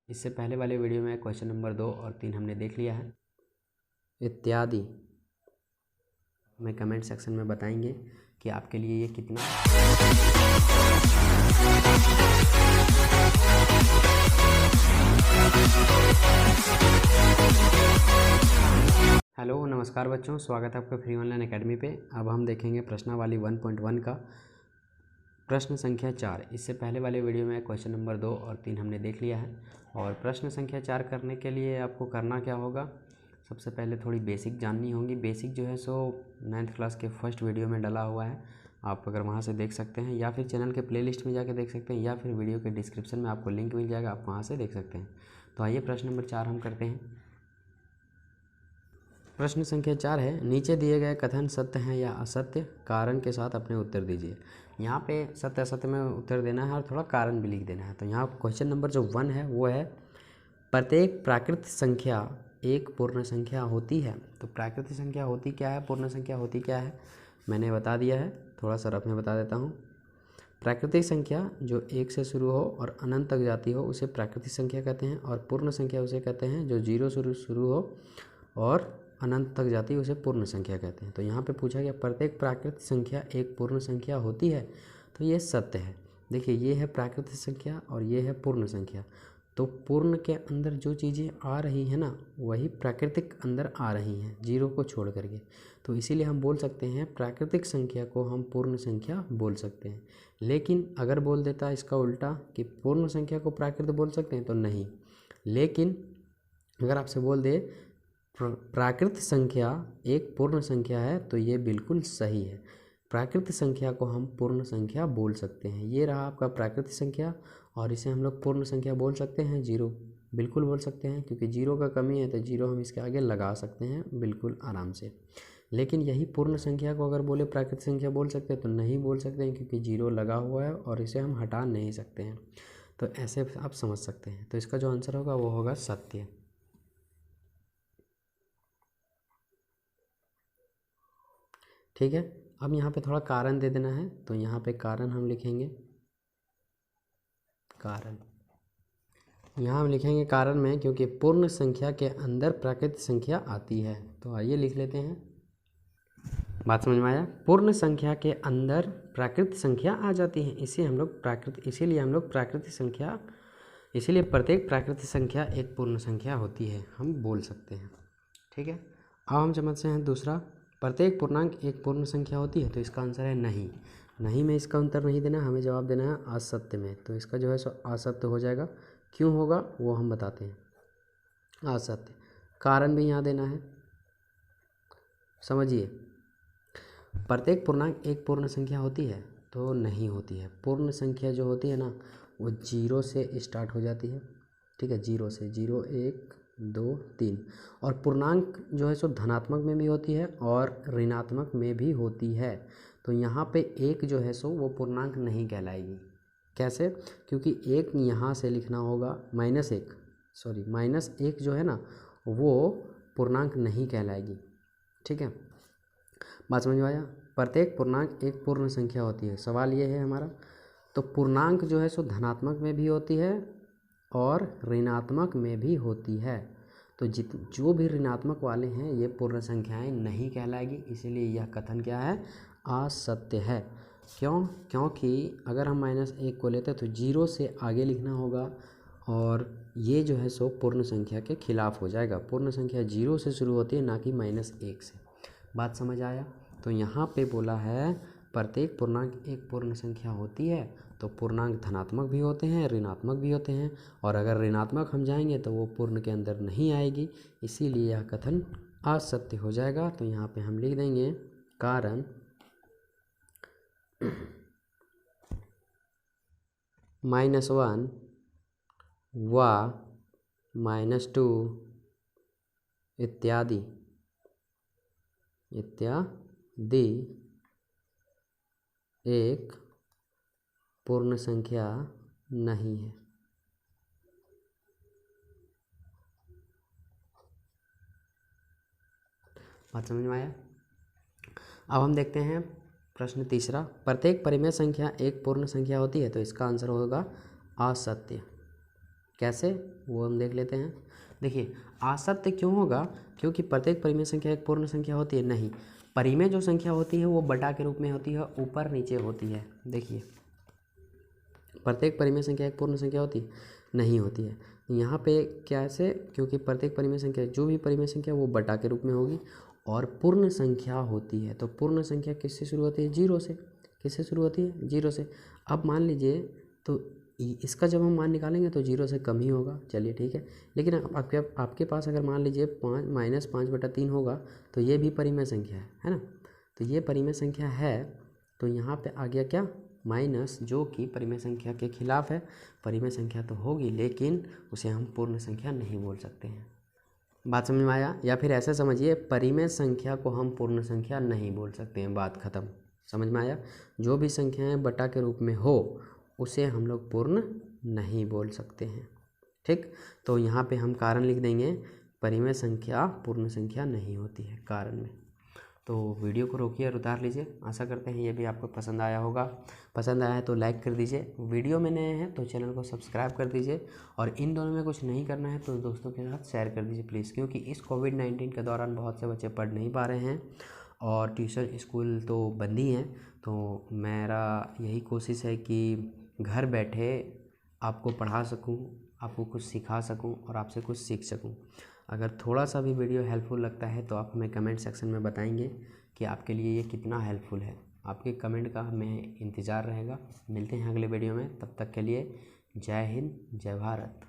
इससे पहले वाले वीडियो में क्वेश्चन नंबर 2 और 3 हमने देख लिया है। इत्यादि हमें कमेंट सेक्शन में बताएंगे कि आपके लिए ये कितना। हेलो नमस्कार बच्चों, स्वागत है आपका फ्री ऑनलाइन एकेडमी पे। अब हम देखेंगे प्रश्नावली 1.1 का प्रश्न संख्या 4। इससे पहले वाले वीडियो में क्वेश्चन नंबर 2 और 3 हमने देख लिया है। और प्रश्न संख्या 4 करने के लिए आपको करना क्या होगा, सबसे पहले थोड़ी बेसिक जाननी होगी। बेसिक जो है सो 9th क्लास के फर्स्ट वीडियो में डला हुआ है, आप अगर वहाँ से देख सकते हैं या फिर चैनल के प्लेलिस्ट में जाके देख सकते हैं या फिर वीडियो के डिस्क्रिप्शन में आपको लिंक मिल जाएगा, आप वहाँ से देख सकते हैं। तो आइए प्रश्न नंबर 4 हम करते हैं। प्रश्न संख्या 4 है, नीचे दिए गए कथन सत्य हैं या असत्य, कारण के साथ अपने उत्तर दीजिए। यहाँ पे सत्य असत्य में उत्तर देना है और थोड़ा कारण भी लिख देना है। तो यहाँ क्वेश्चन नंबर जो 1 है वो है, प्रत्येक प्राकृत संख्या एक पूर्ण संख्या होती है। तो प्राकृतिक संख्या होती क्या है, पूर्ण संख्या होती क्या है, मैंने बता दिया है, थोड़ा सा रफ में बता देता हूँ। प्राकृतिक संख्या जो 1 से शुरू हो और अनंत तक जाती हो उसे प्राकृतिक संख्या कहते हैं, और पूर्ण संख्या उसे कहते हैं जो 0 शुरू हो और अनंत तक जाती है उसे पूर्ण संख्या कहते हैं। तो यहाँ पे पूछा गया प्रत्येक प्राकृतिक संख्या एक पूर्ण संख्या होती है, तो ये सत्य है। देखिए ये है प्राकृतिक संख्या और ये है पूर्ण संख्या। तो पूर्ण के अंदर जो चीज़ें आ रही हैं ना, वही प्राकृतिक अंदर आ रही हैं, 0 को छोड़ करके। तो इसीलिए हम बोल सकते हैं प्राकृतिक संख्या को हम पूर्ण संख्या बोल सकते हैं। लेकिन अगर बोल देता इसका उल्टा कि पूर्ण संख्या को प्राकृत बोल सकते हैं, तो नहीं। लेकिन अगर आपसे बोल दे प्राकृत संख्या एक पूर्ण संख्या है, तो ये बिल्कुल सही है। प्राकृत संख्या को हम पूर्ण संख्या बोल सकते हैं। ये रहा आपका प्राकृतिक संख्या और इसे हम लोग पूर्ण संख्या बोल सकते हैं। 0 बिल्कुल बोल सकते हैं, क्योंकि 0 का कमी है तो 0 हम इसके आगे लगा सकते हैं बिल्कुल आराम से। लेकिन यही पूर्ण संख्या को अगर बोले प्राकृतिक संख्या बोल सकते हैं, तो नहीं बोल सकते हैं, क्योंकि 0 लगा हुआ है और इसे हम हटा नहीं सकते हैं। तो ऐसे आप समझ सकते हैं। तो इसका जो आंसर होगा वो होगा सत्य। ठीक है, अब यहाँ पे थोड़ा कारण दे देना है, तो यहाँ पे कारण हम लिखेंगे। कारण यहाँ हम लिखेंगे कारण में, क्योंकि पूर्ण संख्या के अंदर प्राकृतिक संख्या आती है। तो आइए लिख लेते हैं। बात समझ में आया? पूर्ण संख्या के अंदर प्राकृतिक संख्या आ जाती है, इसीलिए हम लोग प्राकृतिक संख्या, इसीलिए प्रत्येक प्राकृतिक संख्या एक पूर्ण संख्या होती है, हम बोल सकते हैं। ठीक है, अब हम समझते हैं दूसरा, प्रत्येक पूर्णांक एक पूर्ण संख्या होती है। तो इसका आंसर है नहीं। नहीं में इसका उत्तर नहीं देना, हमें जवाब देना है असत्य में। तो इसका जो है सो असत्य हो जाएगा। क्यों होगा वो हम बताते हैं। असत्य, कारण भी यहाँ देना है। समझिए, प्रत्येक पूर्णांक एक पूर्ण संख्या होती है, तो नहीं होती है। पूर्ण संख्या जो होती है ना, वो 0 से स्टार्ट हो जाती है। ठीक है, 0 से, 0 1 2 3। और पूर्णांक जो है सो धनात्मक में भी होती है और ऋणात्मक में भी होती है। तो यहाँ पे 1 जो है सो वो पूर्णांक नहीं कहलाएगी। कैसे? क्योंकि 1 यहाँ से लिखना होगा, -1 जो है ना, वो पूर्णांक नहीं कहलाएगी। ठीक है, बात समझ में आया? प्रत्येक पूर्णांक एक पूर्ण संख्या होती है, सवाल ये है हमारा। तो पूर्णांक जो है सो धनात्मक में भी होती है और ऋणात्मक में भी होती है। तो जो भी ऋणात्मक वाले हैं ये पूर्ण संख्याएं नहीं कहलाएगी, इसीलिए यह कथन क्या है, असत्य है। क्यों? क्योंकि अगर हम -1 को लेते हैं तो 0 से आगे लिखना होगा, और ये जो है सो पूर्ण संख्या के खिलाफ हो जाएगा। पूर्ण संख्या 0 से शुरू होती है, ना कि -1 से। बात समझ आया? तो यहाँ पे बोला है प्रत्येक पूर्णांक एक पूर्ण संख्या होती है। तो पूर्णांक धनात्मक भी होते हैं, ऋणात्मक भी होते हैं, और अगर ऋणात्मक हम जाएंगे तो वो पूर्ण के अंदर नहीं आएगी, इसीलिए यह कथन असत्य हो जाएगा। तो यहाँ पे हम लिख देंगे कारण -1 व -2 इत्यादि एक पूर्ण संख्या नहीं है। बात समझ में आया? अब हम देखते हैं प्रश्न तीसरा, प्रत्येक परिमेय संख्या एक पूर्ण संख्या होती है। तो इसका आंसर होगा असत्य। कैसे वो हम देख लेते हैं। देखिए असत्य क्यों होगा, क्योंकि प्रत्येक परिमेय संख्या एक पूर्ण संख्या होती है, नहीं। परिमेय जो संख्या होती है वो बटा के रूप में होती है, ऊपर नीचे होती है। देखिए प्रत्येक परिमेय संख्या एक पूर्ण संख्या होती है, नहीं होती है। यहाँ पे कैसे, क्योंकि प्रत्येक परिमेय संख्या जो भी परिमेय संख्या वो बटा के रूप में होगी और पूर्ण संख्या होती है। तो पूर्ण संख्या किससे शुरू होती है, जीरो से। किससे शुरू होती है, जीरो से। अब मान लीजिए तो इसका जब हम मान निकालेंगे तो जीरो से कम ही होगा, चलिए ठीक है। लेकिन आपके पास अगर मान लीजिए 5 - 5/3 होगा तो ये भी परिमेय संख्या है ना। तो ये परिमेय संख्या है, तो यहाँ पे आ गया क्या, माइनस, जो कि परिमेय संख्या के खिलाफ है। परिमेय संख्या तो होगी लेकिन उसे हम पूर्ण संख्या नहीं बोल सकते हैं। बात समझ में आया? या फिर ऐसे समझिए, परिमेय संख्या को हम पूर्ण संख्या नहीं बोल सकते हैं, बात खत्म। समझ में आया? जो भी संख्याएं बटा के रूप में हो उसे हम लोग पूर्ण नहीं बोल सकते हैं, ठीक। तो यहाँ पे हम कारण लिख देंगे, परिमेय संख्या पूर्ण संख्या नहीं होती है, कारण में। तो वीडियो को रोकिए और उतार लीजिए। आशा करते हैं ये भी आपको पसंद आया होगा। पसंद आया है तो लाइक कर दीजिए, वीडियो में नए हैं तो चैनल को सब्सक्राइब कर दीजिए, और इन दोनों में कुछ नहीं करना है तो दोस्तों के साथ शेयर कर दीजिए प्लीज़, क्योंकि इस कोविड-19 के दौरान बहुत से बच्चे पढ़ नहीं पा रहे हैं और ट्यूशन स्कूल तो बंद ही हैं। तो मेरा यही कोशिश है कि घर बैठे आपको पढ़ा सकूं, आपको कुछ सिखा सकूं और आपसे कुछ सीख सकूं। अगर थोड़ा सा भी वीडियो हेल्पफुल लगता है तो आप हमें कमेंट सेक्शन में बताएंगे कि आपके लिए ये कितना हेल्पफुल है। आपके कमेंट का हमें इंतज़ार रहेगा। मिलते हैं अगले वीडियो में, तब तक के लिए जय हिंद, जय भारत।